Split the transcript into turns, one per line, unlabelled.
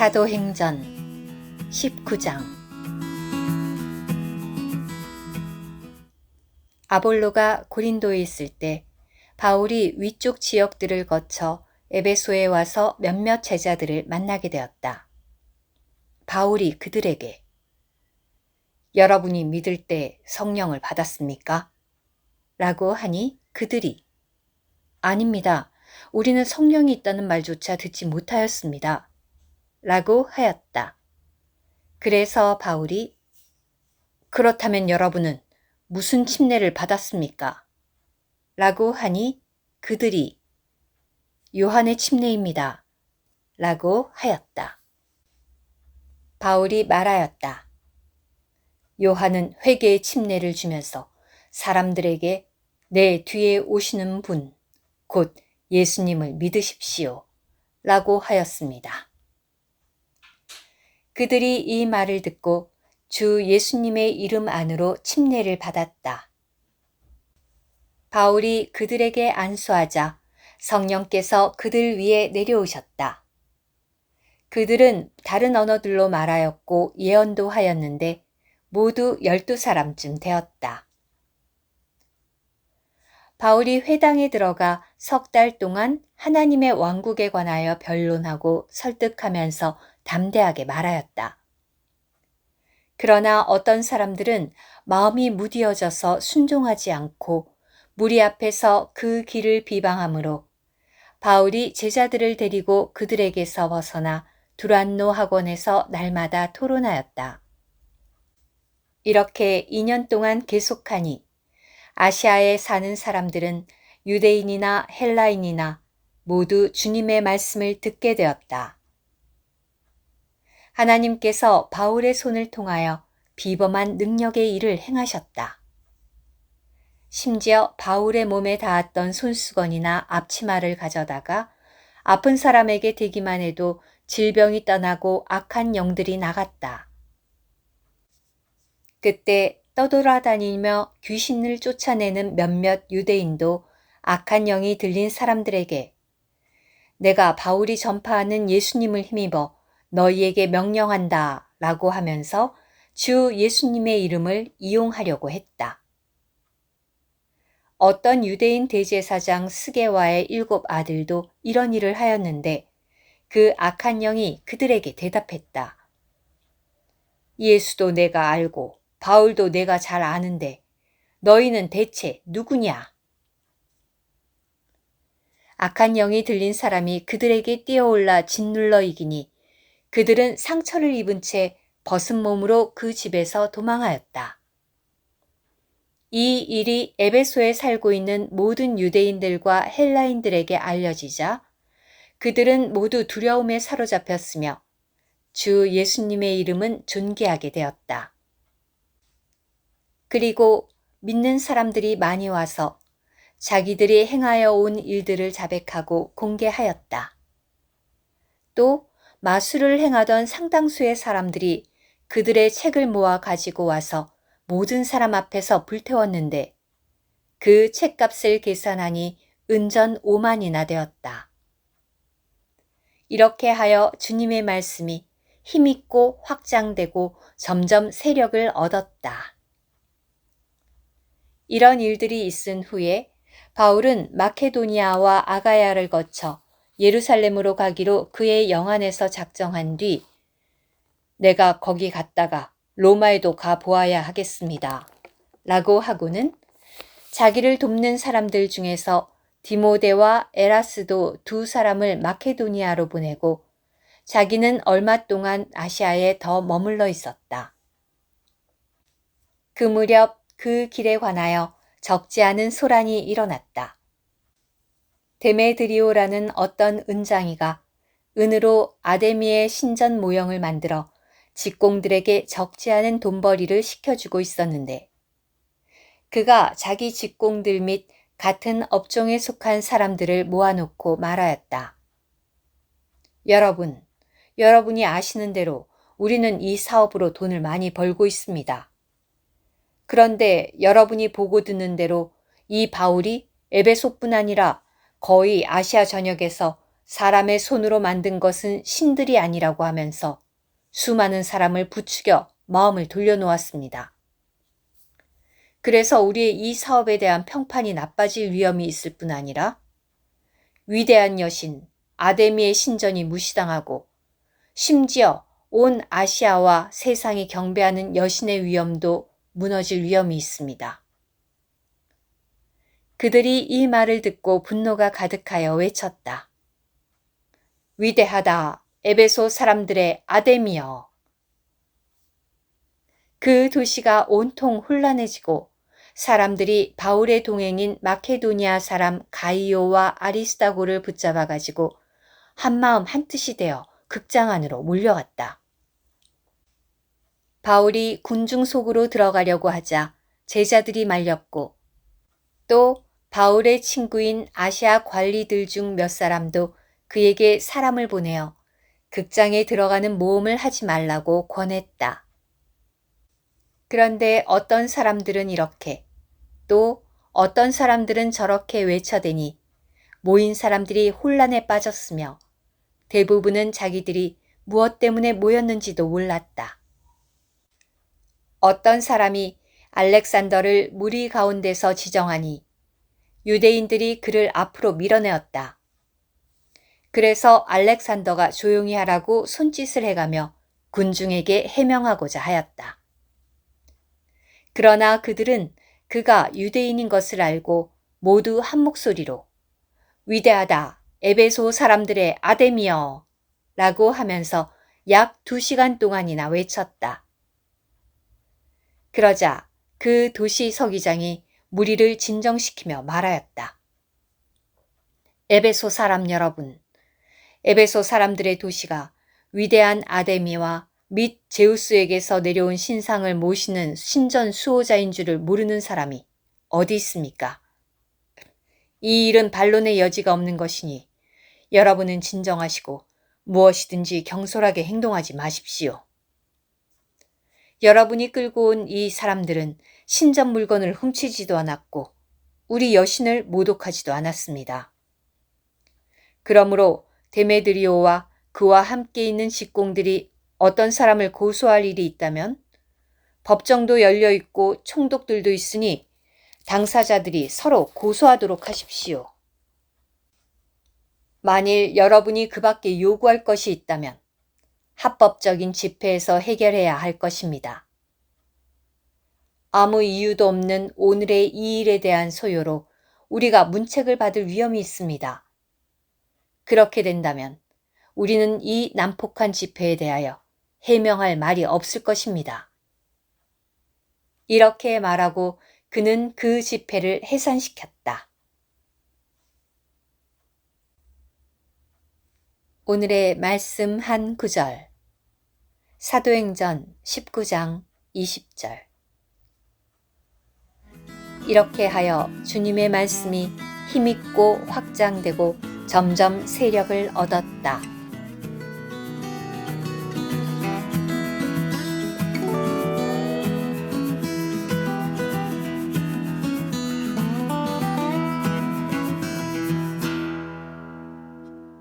사도행전 19장. 아볼로가 고린도에 있을 때 바울이 위쪽 지역들을 거쳐 에베소에 와서 몇몇 제자들을 만나게 되었다. 바울이 그들에게 여러분이 믿을 때 성령을 받았습니까? 라고 하니 그들이 아닙니다. 우리는 성령이 있다는 말조차 듣지 못하였습니다. 라고 하였다. 그래서 바울이 그렇다면 여러분은 무슨 침례를 받았습니까? 라고 하니 그들이 요한의 침례입니다. 라고 하였다. 바울이 말하였다. 요한은 회개의 침례를 주면서 사람들에게 내 뒤에 오시는 분, 곧 예수님을 믿으십시오. 라고 하였습니다. 그들이 이 말을 듣고 주 예수님의 이름 안으로 침례를 받았다. 바울이 그들에게 안수하자 성령께서 그들 위에 내려오셨다. 그들은 다른 언어들로 말하였고 예언도 하였는데 모두 12사람쯤 되었다. 바울이 회당에 들어가 석 달 동안 하나님의 왕국에 관하여 변론하고 설득하면서 담대하게 말하였다. 그러나 어떤 사람들은 마음이 무디어져서 순종하지 않고 무리 앞에서 그 길을 비방하므로 바울이 제자들을 데리고 그들에게서 벗어나 두란노 학원에서 날마다 토론하였다. 이렇게 2년 동안 계속하니 아시아에 사는 사람들은 유대인이나 헬라인이나 모두 주님의 말씀을 듣게 되었다. 하나님께서 바울의 손을 통하여 비범한 능력의 일을 행하셨다. 심지어 바울의 몸에 닿았던 손수건이나 앞치마를 가져다가 아픈 사람에게 대기만 해도 질병이 떠나고 악한 영들이 나갔다. 그때 떠돌아다니며 귀신을 쫓아내는 몇몇 유대인도 악한 영이 들린 사람들에게 내가 바울이 전파하는 예수님을 힘입어 너희에게 명령한다 라고 하면서 주 예수님의 이름을 이용하려고 했다. 어떤 유대인 대제사장 스게와의 7 아들도 이런 일을 하였는데 그 악한 영이 그들에게 대답했다. 예수도 내가 알고 바울도 내가 잘 아는데 너희는 대체 누구냐? 악한 영이 들린 사람이 그들에게 뛰어올라 짓눌러 이기니 그들은 상처를 입은 채 벗은 몸으로 그 집에서 도망하였다. 이 일이 에베소에 살고 있는 모든 유대인들과 헬라인들에게 알려지자 그들은 모두 두려움에 사로잡혔으며 주 예수님의 이름은 존귀하게 되었다. 그리고 믿는 사람들이 많이 와서 자기들이 행하여 온 일들을 자백하고 공개하였다. 또 마술을 행하던 상당수의 사람들이 그들의 책을 모아 가지고 와서 모든 사람 앞에서 불태웠는데 그 책값을 계산하니 은전 5만이나 되었다. 이렇게 하여 주님의 말씀이 힘있고 확장되고 점점 세력을 얻었다. 이런 일들이 있은 후에 바울은 마케도니아와 아가야를 거쳐 예루살렘으로 가기로 그의 영안에서 작정한 뒤 내가 거기 갔다가 로마에도 가보아야 하겠습니다. 라고 하고는 자기를 돕는 사람들 중에서 디모데와 에라스도 2 사람을 마케도니아로 보내고 자기는 얼마 동안 아시아에 더 머물러 있었다. 그 무렵 그 길에 관하여 적지 않은 소란이 일어났다. 데메드리오라는 어떤 은장이가 은으로 아데미의 신전 모형을 만들어 직공들에게 적지 않은 돈벌이를 시켜주고 있었는데 그가 자기 직공들 및 같은 업종에 속한 사람들을 모아놓고 말하였다. 여러분이 아시는 대로 우리는 이 사업으로 돈을 많이 벌고 있습니다. 그런데 여러분이 보고 듣는 대로 이 바울이 에베소뿐 아니라 거의 아시아 전역에서 사람의 손으로 만든 것은 신들이 아니라고 하면서 수많은 사람을 부추겨 마음을 돌려놓았습니다. 그래서 우리의 이 사업에 대한 평판이 나빠질 위험이 있을 뿐 아니라 위대한 여신 아데미의 신전이 무시당하고 심지어 온 아시아와 세상이 경배하는 여신의 위엄도 무너질 위험이 있습니다. 그들이 이 말을 듣고 분노가 가득하여 외쳤다. 위대하다, 에베소 사람들의 아데미여. 그 도시가 온통 혼란해지고 사람들이 바울의 동행인 마케도니아 사람 가이오와 아리스다고를 붙잡아 가지고 한마음 한뜻이 되어 극장 안으로 몰려갔다. 바울이 군중 속으로 들어가려고 하자 제자들이 말렸고 또 바울의 친구인 아시아 관리들 중 몇 사람도 그에게 사람을 보내어 극장에 들어가는 모험을 하지 말라고 권했다. 그런데 어떤 사람들은 이렇게 또 어떤 사람들은 저렇게 외쳐대니 모인 사람들이 혼란에 빠졌으며 대부분은 자기들이 무엇 때문에 모였는지도 몰랐다. 어떤 사람이 알렉산더를 무리 가운데서 지정하니 유대인들이 그를 앞으로 밀어내었다. 그래서 알렉산더가 조용히 하라고 손짓을 해가며 군중에게 해명하고자 하였다. 그러나 그들은 그가 유대인인 것을 알고 모두 한 목소리로 위대하다, 에베소 사람들의 아데미여 라고 하면서 약 2시간 동안이나 외쳤다. 그러자 그 도시 서기장이 무리를 진정시키며 말하였다. 에베소 사람 여러분, 에베소 사람들의 도시가 위대한 아데미와 및 제우스에게서 내려온 신상을 모시는 신전 수호자인 줄을 모르는 사람이 어디 있습니까? 이 일은 반론의 여지가 없는 것이니 여러분은 진정하시고 무엇이든지 경솔하게 행동하지 마십시오. 여러분이 끌고 온 이 사람들은 신전 물건을 훔치지도 않았고 우리 여신을 모독하지도 않았습니다. 그러므로 데메드리오와 그와 함께 있는 직공들이 어떤 사람을 고소할 일이 있다면 법정도 열려있고 총독들도 있으니 당사자들이 서로 고소하도록 하십시오. 만일 여러분이 그 밖에 요구할 것이 있다면 합법적인 집회에서 해결해야 할 것입니다. 아무 이유도 없는 오늘의 이 일에 대한 소요로 우리가 문책을 받을 위험이 있습니다. 그렇게 된다면 우리는 이 난폭한 집회에 대하여 해명할 말이 없을 것입니다. 이렇게 말하고 그는 그 집회를 해산시켰다. 오늘의 말씀 한 구절. 사도행전 19장 20절. 이렇게 하여 주님의 말씀이 힘있고 확장되고 점점 세력을 얻었다.